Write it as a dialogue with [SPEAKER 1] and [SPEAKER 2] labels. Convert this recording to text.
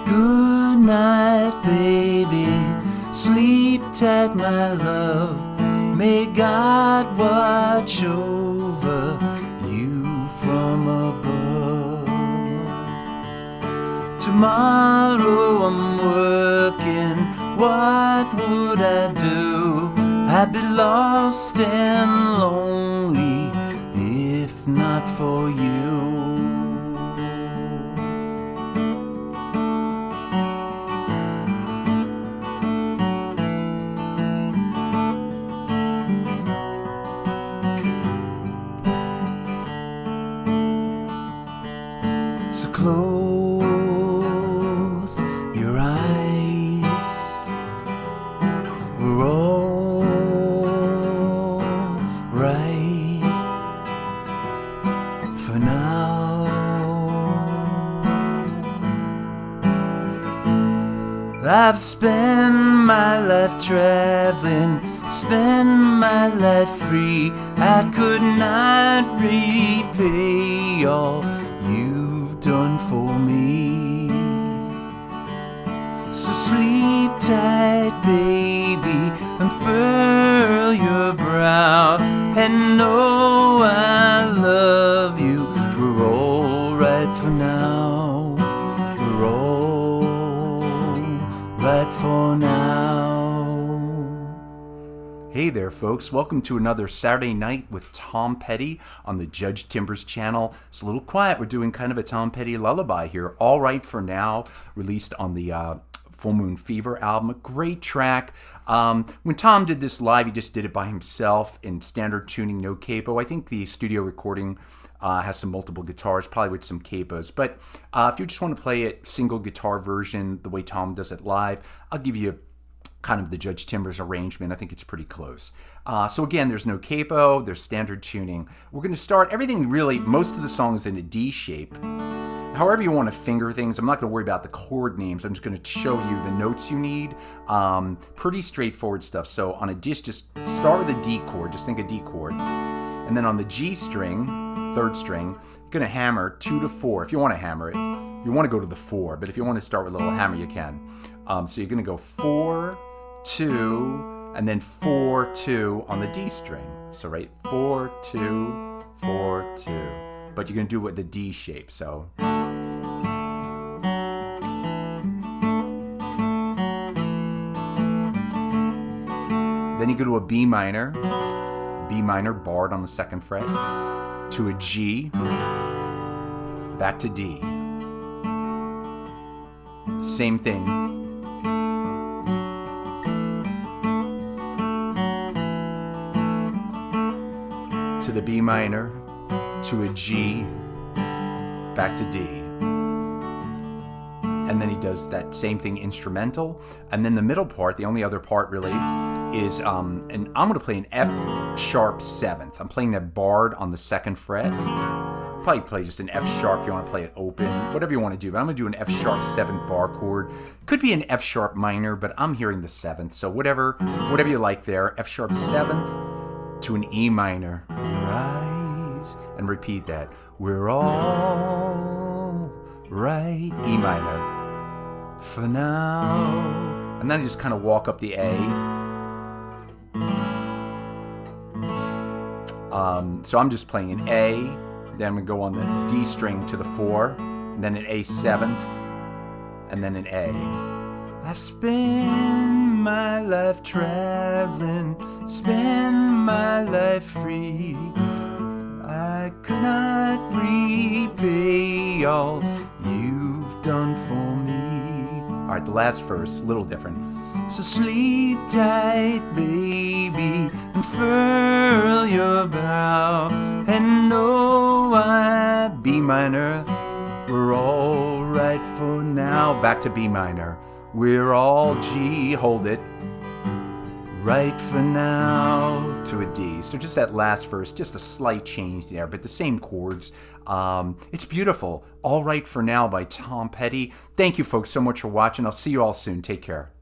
[SPEAKER 1] Good night, baby. Sleep tight, my love. May God watch over you from above. Tomorrow I'm working. What would I do? I'd be lost and lonely if not for you. So close your eyes. We're all right for now. I've spent my life traveling, spent my life free. I could not repay all you've done for me. So sleep tight, baby, unfurl your brow, and know I love you. We're all right for now. We're all right for now. Hey there, folks. Welcome to another Saturday Night with Tom Petty on the Judge Timbers channel. It's a little quiet. We're doing kind of a Tom Petty lullaby here. All Right for Now, released on the Full Moon Fever album. A great track. When Tom did this live, he just did it by himself in standard tuning, no capo. I think the studio recording has some multiple guitars, probably with some capos. But if you just want to play it single guitar version, the way Tom does it live, I'll give you kind of the Judge Timbers arrangement. I think it's pretty close. So again, there's no capo, there's standard tuning. We're going to start everything really, most of the songs in a D shape. However you want to finger things, I'm not going to worry about the chord names. I'm just going to show you the notes you need. Pretty straightforward stuff. So on a dish, just start with a D chord. Just think a D chord. And then on the G string, third string, you're going to hammer 2 to 4. If you want to hammer it, you want to go to the 4. But if you want to start with a little hammer, you can. So you're going to go 4, 2, and then 4, 2 on the D string. So right, 4, 2, 4, 2. But you're going to do it with the D shape. So then you go to a B minor barred on the 2nd fret, to a G, back to D. Same thing. To the B minor, to a G, back to D. And then he does that same thing instrumental. And then the middle part, the only other part really, is, and I'm going to play an F sharp 7th. I'm playing that barred on the 2nd fret. Probably play just an F sharp if you want to play it open, whatever you want to do. But I'm going to do an F sharp 7th bar chord. Could be an F sharp minor, but I'm hearing the 7th. So whatever you like there. F sharp 7th to an E minor. Rise and repeat that. We're all right. E minor. For now. And then I just kind of walk up the A. So I'm just playing an A, then I'm going to go on the D string to the 4, and then an A 7th, and then an A. I've spent my life traveling, spent my life free. I could not repay all you've done for me. All right, the last verse, a little different. So sleep tight, baby, and furl your brow, and know I B minor. We're all right for now. Back to B minor. We're all G, hold it. Right for now to a D. So just that last verse, just a slight change there, but the same chords. It's beautiful. All Right for Now by Tom Petty. Thank you folks so much for watching. I'll see you all soon. Take care.